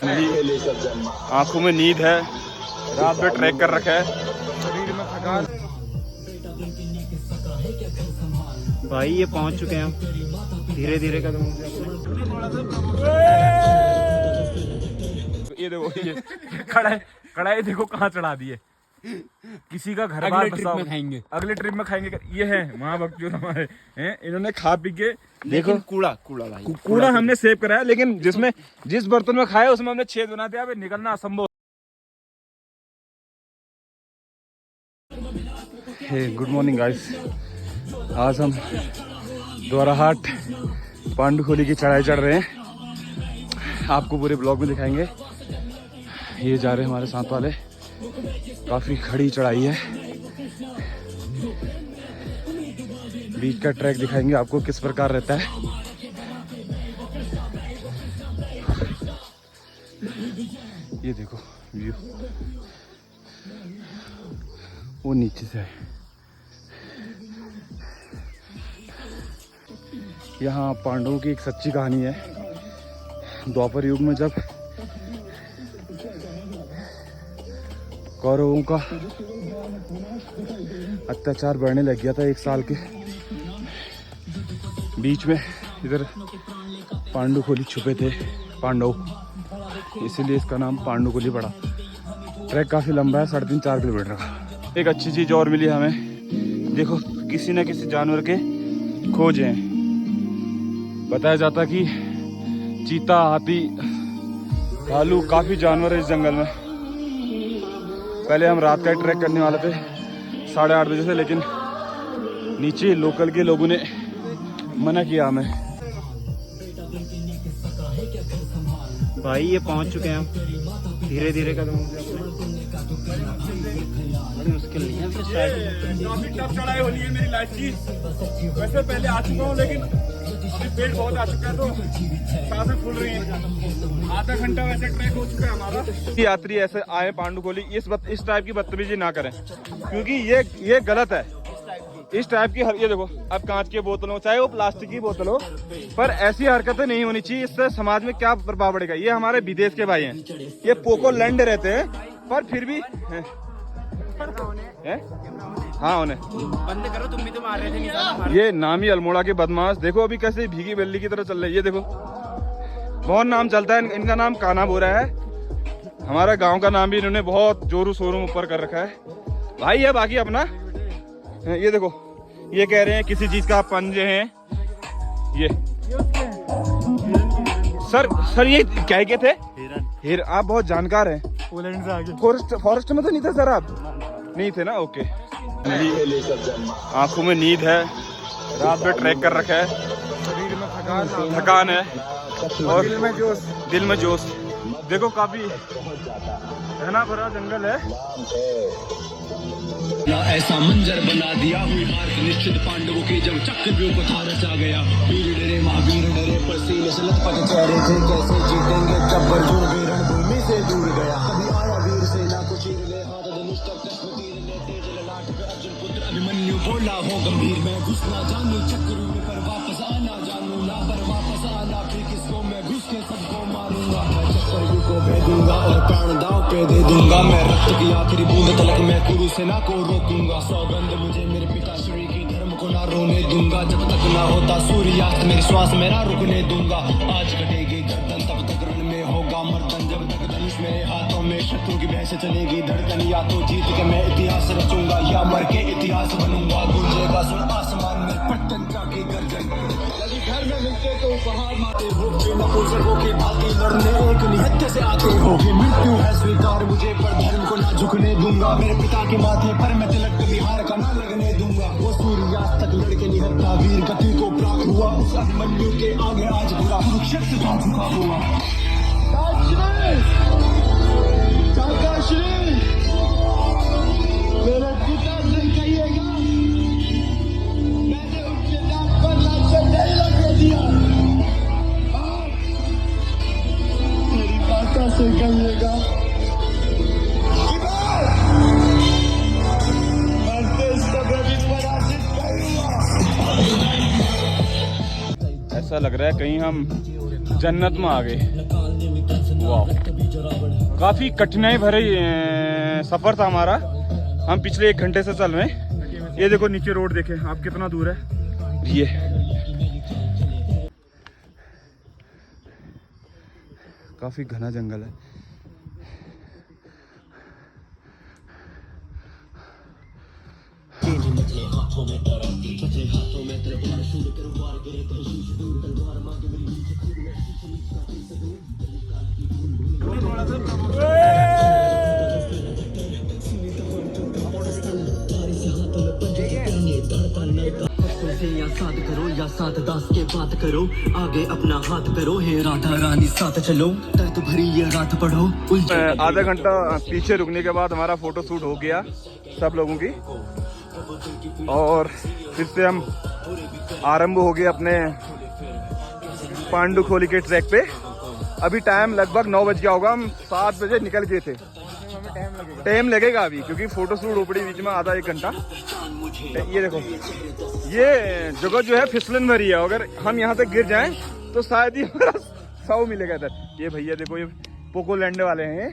आंखों में नींद है, रात में ट्रैक कर रखा है, शरीर में थकान। भाई ये पहुंच चुके हैं हम, धीरे धीरे कदम। ये देखो, ये कढ़ाई देखो कहाँ चढ़ा दी है। किसी का घर बार बसा में खाएंगे, अगले ट्रिप में खाएंगे। ये है माँ भक्त जो हमारे हैं, इन्होंने खा पी के देखो कूड़ा हमने सेव कराया, लेकिन जिस बर्तन में खाया उसमें हमने छेद बना दिया। निकलना असंभव। गुड मॉर्निंग गाइस, आज हम द्वाराहाट पांडुखोली की चढ़ाई चढ़ रहे हैं, आपको पूरे ब्लॉग में दिखाएंगे। ये जा रहे हैं हमारे साथ वाले, काफी खड़ी चढ़ाई है। बीच का ट्रैक दिखाएंगे आपको किस प्रकार रहता है। ये देखो व्यू, वो नीचे से है। यहाँ पांडवों की एक सच्ची कहानी है। द्वापर युग में जब कौरवों का अत्याचार बढ़ने लग गया था, एक साल के बीच में इधर पांडुखोली छुपे थे पांडव, इसीलिए इसका नाम पांडुखोली पड़ा। ट्रैक काफ़ी लंबा है, 3.5-4 किलोमीटर का। एक अच्छी चीज़ और मिली हमें, देखो किसी न किसी जानवर के खोज हैं। बताया जाता कि चीता, हाथी, भालू, काफ़ी जानवर है इस जंगल में। पहले हम रात का ट्रैक करने वाले थे 8:30 बजे से, लेकिन नीचे लोकल के लोगों ने मना किया हमें। भाई ये पहुंच चुके हैं हम, धीरे धीरे कदम। बड़ी मुश्किल नहीं है, काफी टफ चढ़ाई होनी है मेरी लाइफ की। वैसे पहले आ चुका हूँ, लेकिन अभी पेट बहुत आ चुका है तो सांसें फूल रही हैं। आधा घंटा वैसे ट्रैक हो चुका है हमारा। यात्री ऐसे आए पांडुखोली, इस टाइप की बदतमीजी ना करें, क्योंकि ये गलत है। इस टाइप की ये देखो, अब कांच की बोतल हो चाहे वो प्लास्टिक की बोतल हो, पर ऐसी हरकतें नहीं होनी चाहिए। इससे समाज में क्या प्रभाव पड़ेगा। ये हमारे विदेश के भाई हैं, ये पोकोलैंड रहते हैं, पर फिर भी हाँ उन्हें बंद करो, तुम भी तो मार रहे थे निशाना। ये नामी अल्मोड़ा के बदमाश देखो अभी कैसे भीगी बिल्ली की तरह चल रहे हैं। ये देखो, बहुत नाम चलता है इनका, नाम काना बोरा है। हमारा गांव का नाम भी इन्होंने बहुत जोरों शोरों ऊपर कर रखा है। भाई है बाकी अपना। ये देखो, ये कह रहे हैं किसी चीज का पंजे हैं। ये सर ये क्या थे? हिरन। आप बहुत जानकार हैं। पोलैंड से आगे फॉरेस्ट में तो नहीं थे सर आप? नहीं थे ना, ओके। आंखों में नींद है, रात में ट्रैक कर रखा है, शरीर में थकान है, और दिल में जोश। देखो काफी घना भरा जंगल है। ऐसा मंजर बना दिया हुई हार की निश्चित पांडवों की, जब चक्रव्यूह को था रचा गया। वीर डरे महावीर डरे, पसीने से लथपथ चेहरे थे, कैसे जीतेंगे जब अर्जुन भी रणभूमि से दूर गया। कभी आया वीर सेना को चीर ले, हाथ धनुष तक कृष्ण तीर ले, तेज ललाट पे अर्जुन पुत्र अभिमन्यु बोला हो गंभीर। मैं घुसना जानू चक्रव्यूह में, पर वापस आना जानू ना, पर वापस आना फिर किसको, मैं घुस के सबको मारूंगा। मैं चक्रव्यूह को भेदूंगा और प्राण दांव पे दे दूंगा। मैं रक्त की आखिरी बूंद तलक मैं कुरु सेना को रोकूंगा। सौगंध मुझे मेरे पिताश्री की, धर्म को ना रोने दूंगा। जब तक ना होता सूर्यास्त मेरी श्वास में ना रुकने दूंगा। आज कटेगी गर्दन तब तक रण में होगा मर्दन, जब तक धनुष मेरे हाथों में शत्रु की भैंस चलेगी धड़कन। या तो जीत के मैं इतिहास रचूंगा, या मर के इतिहास बनूंगा। गूंजेगा सुन आसमान में पट्टन की गर्जन। यदि घर में मिलते तो उपहार माते हो, नपुंसकों की भांति लड़ने एक निहत्थे से आते हो। ये मृत्यु है स्वीकार मुझे, पर धर्म को ना झुकने दूंगा। मेरे पिता के माथे पर मैं तिलक बिहार का ना लगने दूंगा। वो सूर्यास्त तक लड़के निहत्था वीर गति को प्राप्त हुआ। उस अभिमन्यु के आगे आज पूरा कुरुक्षेत्र का झुका हुआ। मेरे पिता से कहिएगा मैंने उनके नाम पर लाशें नहीं लगने दिया। मेरी माता से कहिएगा ऐसा लग रहा है कहीं हम जन्नत में आ गए। वाह, काफी कठिनाई भरे सफर था हमारा। हम पिछले 1 घंटे से चल रहे हैं। ये देखो नीचे रोड देखें आप कितना दूर है। ये काफी घना जंगल है। या साथ करो या साथ दास के बात करो, आगे अपना हाथ करो, हे राधा रानी साथ चलो, दर्द भरी ये रात पढ़ो। आधा घंटा पीछे रुकने के बाद हमारा फोटो शूट हो गया सब लोगों की, और फिर से हम आरंभ हो गए अपने पांडुखोली के ट्रैक पे। अभी टाइम लगभग 9 बज गया होगा, हम 7 बजे निकल गए थे। टाइम लगेगा अभी क्योंकि फोटो शूट हो पड़ी बीच में आधा 1 घंटा। ये देखो ये जगह जो है फिसलन भरी है, अगर हम यहाँ से गिर जाएं तो शायद ही हमारा 100 मिलेगा इधर। ये भैया देखो ये पोको लैंड वाले हैं,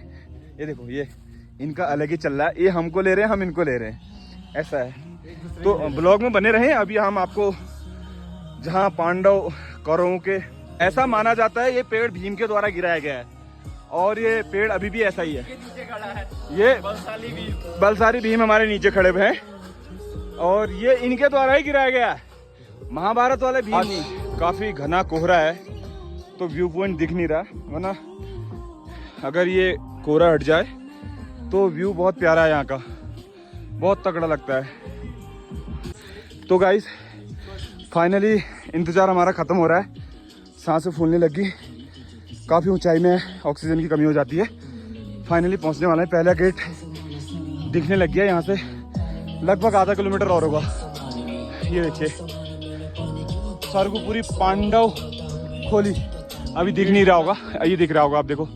ये देखो ये इनका अलग ही चल रहा है, ये हमको ले रहे हैं हम इनको ले रहे हैं, ऐसा है। तो ब्लॉग में बने रहें। अभी हम आपको जहाँ पांडव कौरवों के, ऐसा माना जाता है ये पेड़ भीम के द्वारा गिराया गया है, और ये पेड़ अभी भी ऐसा ही है। ये बलसारी भीम हमारे नीचे खड़े हुए हैं, और ये इनके द्वारा ही गिराया गया है, महाभारत वाले भीम नहीं। काफी घना कोहरा है तो व्यू पॉइंट दिख नहीं रहा, वरना अगर ये कोहरा हट जाए तो व्यू बहुत प्यारा है यहाँ का, बहुत तगड़ा लगता है। तो गाइस फाइनली इंतजार हमारा खत्म हो रहा है, सांसें फूलने लगी, काफ़ी ऊंचाई में ऑक्सीजन की कमी हो जाती है। फाइनली पहुंचने वाला है, पहला गेट दिखने लग गया यहाँ से, लगभग आधा किलोमीटर और होगा। ये देखिए सर को पूरी पांडव खोली, अभी दिख नहीं रहा होगा, ये दिख रहा होगा आप देखो।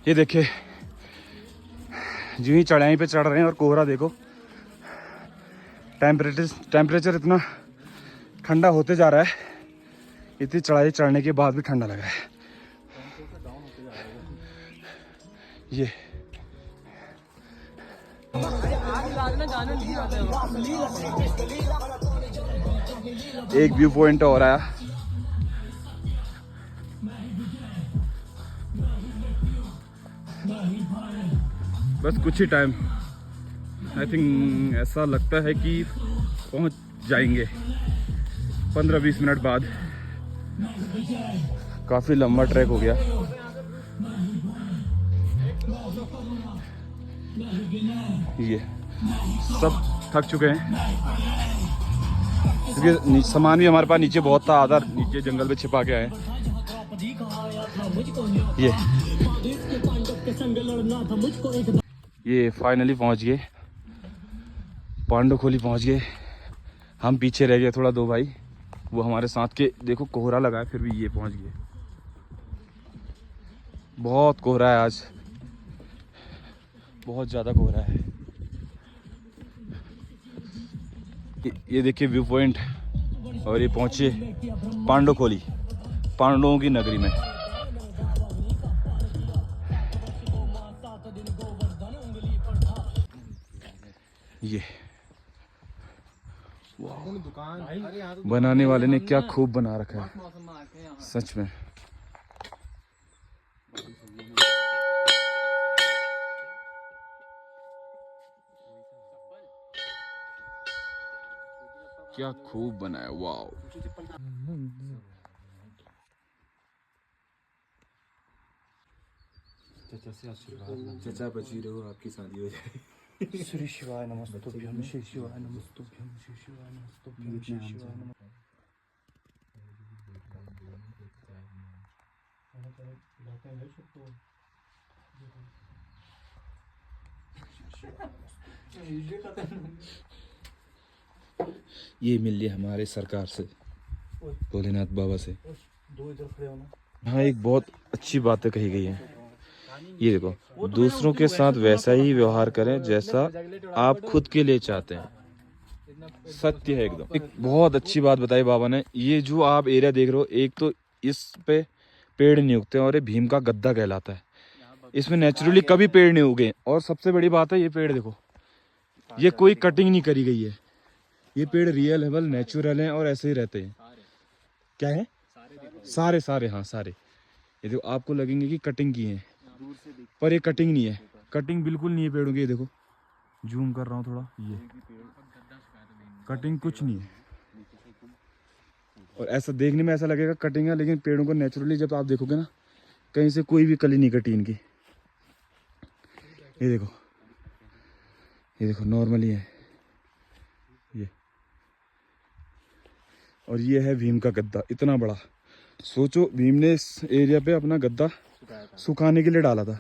ये देखिए जो ही चढ़ाई पे चढ़ रहे हैं, और कोहरा देखो, टेम्परेचर इतना ठंडा होते जा रहा है, इतनी चढ़ाई चढ़ने के बाद भी ठंडा लग रहा है। ये एक व्यू पॉइंट और आया, बस कुछ ही टाइम, आई थिंक ऐसा लगता है कि पहुंच जाएंगे 15-20 मिनट बाद। काफी लंबा ट्रैक हो गया। ये सब थक चुके हैं क्योंकि सामान भी हमारे पास नीचे बहुत था, आधा नीचे जंगल में छिपा के आए। ये फाइनली पहुंच गए, पांडुखोली पहुंच गए। हम पीछे रह गए थोड़ा, 2 भाई वो हमारे साथ के, देखो कोहरा लगा है फिर भी ये पहुंच गए। बहुत कोहरा है आज, बहुत ज़्यादा कोहरा है। ये देखिए व्यू पॉइंट, और ये पहुंचे पांडुखोली, पांडवों की नगरी में। ये बनाने वाले ने क्या खूब बना रखा है सच में। क्या खूब बनाया, वाओ। चाचा बची रहो, आपकी शादी हो जाए। श्री शिवाय नमस्तुभ्यं, श्री शिवाय नमस्तुभ्यं, श्री शिवाय नमस्तुभ्यं, श्री शिवाय नमः। ये मिल लिया हमारे सरकार से, भोलेनाथ बाबा से। हाँ, एक बहुत अच्छी बातें कही गई है। ये देखो, दूसरों के साथ वैसा ही व्यवहार करें जैसा आप खुद के लिए चाहते हैं। सत्य है एकदम। एक बहुत अच्छी बात बताई बाबा ने। ये जो आप एरिया देख रहे हो, एक तो इस पे पेड़ नहीं उगते और ये भीम का गद्दा कहलाता है। इसमें नेचुरली कभी पेड़ नहीं उगे। और सबसे बड़ी बात है ये पेड़ देखो, ये कोई कटिंग नहीं करी गई है। ये पेड़ रियल है, नेचुरल है और ऐसे ही रहते हैं। क्या है? सारे सारे, हाँ सारे। ये देखो आपको लगेंगे कि कटिंग की है, पर ये कटिंग नहीं है, कटिंग बिल्कुल नहीं है पेड़ों की। ये देखो जूम कर रहा हूँ थोड़ा, ये कटिंग कुछ नहीं है। और ऐसा देखने में ऐसा लगेगा कटिंग है, लेकिन पेड़ों को नेचुरली जब आप देखोगे ना, कहीं से कोई भी कली नहीं कटी इनकी। ये देखो, ये देखो नॉर्मली है ये। और ये है भीम का गद्दा, इतना बड़ा। सोचो भीम ने इस एरिया पे अपना गद्दा सुखाने के लिए डाला था,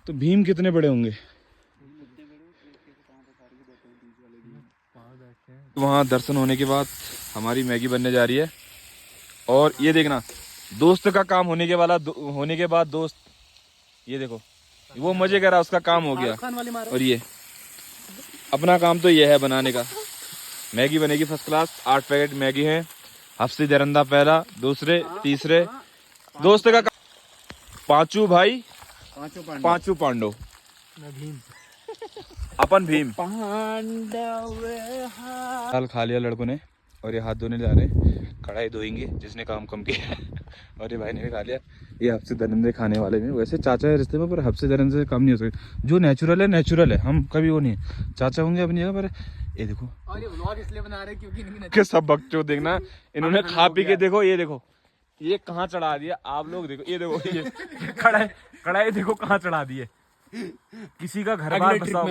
तो भीम कितने बड़े होंगे। वहाँ दर्शन होने के बाद हमारी मैगी बनने जा रही है। और ये देखना, दोस्त का काम होने के बाद दोस्त, ये देखो वो मजे कर रहा, उसका काम हो गया। और ये अपना काम तो ये है बनाने का। मैगी बनेगी फर्स्ट क्लास। 8 पैकेट मैगी हैं। हफ्सी दरंदा पहला, दूसरे, तीसरे। दोस्त का पांचू भाई, पांचू पांडव, अपन भीम दाल खा लिया लड़कों ने। और ये हाथ धोने जा रहे हैं, कढ़ाई धोएंगे जिसने काम कम किया है। और ये भाई ने भी खा लिया। ये हफ्से दरंदे खाने वाले में, वैसे चाचा है रिश्ते में, पर हफ्से दरंदे से कम नहीं हो सकते। जो नेचुरल है नेचुरल है, हम कभी वो नहीं है। चाचा होंगे अपनी जगह पर। ये देखो, और ये व्लॉग इसलिए बना रहे क्योंकि के सब बच्चों देखना, इन्होंने खा पी के देखो, ये देखो ये कहाँ चढ़ा दिया आप लोग। देखो ये देखो, ये कढ़ाई देखो कहाँ चढ़ा दिए। किसी का घर बार बसाओ,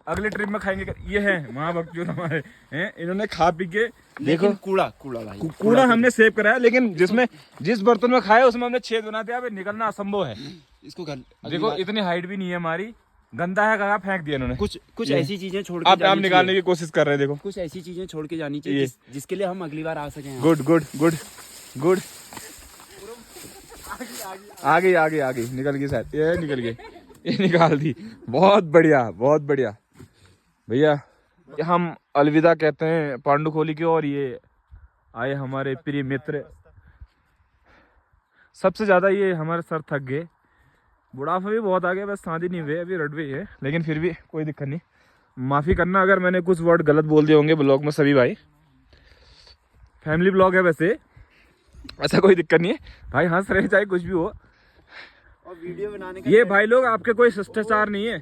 अगले ट्रिप में खाएंगे। ये है माँ बच्चों हमारे हैं, इन्होंने खा पी के देखो। कूड़ा हमने सेव कराया, लेकिन जिस बर्तन में खाया उसमें हमने छेद बना दिया। अब निकलना असंभव है इसको। देखो इतनी हाइट भी नहीं है हमारी, गंदा है, कहा फेंक दिया इन्होंने। कुछ ऐसी चीजें छोड़ के आप निकालने की कोशिश कर रहे हैं। देखो कुछ ऐसी चीजें छोड़ के जानी चाहिए जिसके लिए हम अगली बार आ सकें। Good good good good. आ गई निकल गई शायद, ये निकल गई, ये निकाल दी। बहुत बढ़िया बहुत बढ़िया भैया। हम अलविदा कहते हैं पांडुखोली की। और ये आए हमारे प्रिय मित्र। सबसे ज्यादा ये हमारे सर थक गए, बुढ़ापा भी बहुत आ गया, बस शादी नहीं हुए अभी, रडवे है, लेकिन फिर भी कोई दिक्कत नहीं। माफ़ी करना अगर मैंने कुछ वर्ड गलत बोल दिए होंगे ब्लॉग में। सभी भाई, फैमिली ब्लॉग है वैसे, ऐसा कोई दिक्कत नहीं है भाई, हंस रहे चाहे कुछ भी हो। और वीडियो बनाने का ये भाई लोग आपके कोई शिष्टाचार नहीं है।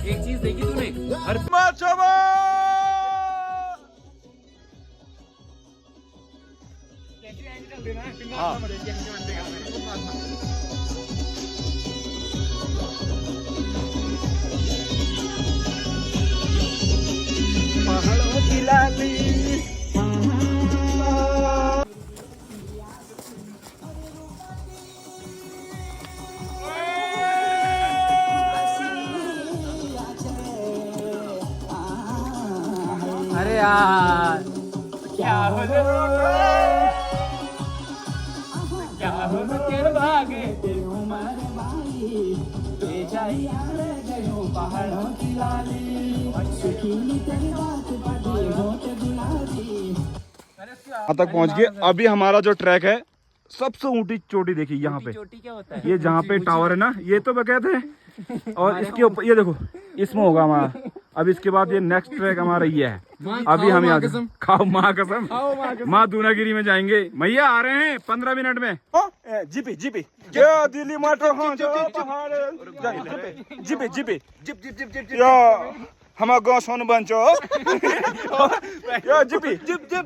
एक चीज देखी तूने, हर पहाड़ों की लाली। अरे यार क्या हो के भागे पहाड़ों की लाली। यहाँ तक पहुँच गए। अभी हमारा जो ट्रैक है, सबसे ऊंची चोटी देखिए यहाँ पे, चोटी क्या होता है? ये जहाँ पे टावर है ना, ये तो कहते हैं। और इसके ऊपर ये देखो, इसमें होगा हमारा। अब इसके बाद ये नेक्स्ट ट्रैक हमारा ये है। अभी हम यहाँ खाओ माँ कसम, माँ दूनागिरी में जाएंगे। भैया आ रहे हैं 15 मिनट में। जीपी क्या दिल्ली मेट्रो, जीपी हमारा गाँव सोन बंचो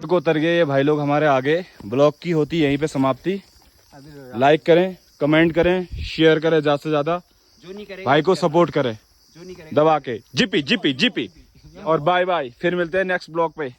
को उतर गए ये भाई लोग हमारे आगे। ब्लॉग की होती यहीं पे समाप्ति। लाइक करें, कमेंट करें, शेयर करें ज्यादा से ज्यादा, जो नहीं करेगा भाई को सपोर्ट करें जो नहीं करेगा दबा के। जीपी और बाय बाय। फिर मिलते हैं नेक्स्ट ब्लॉग पे।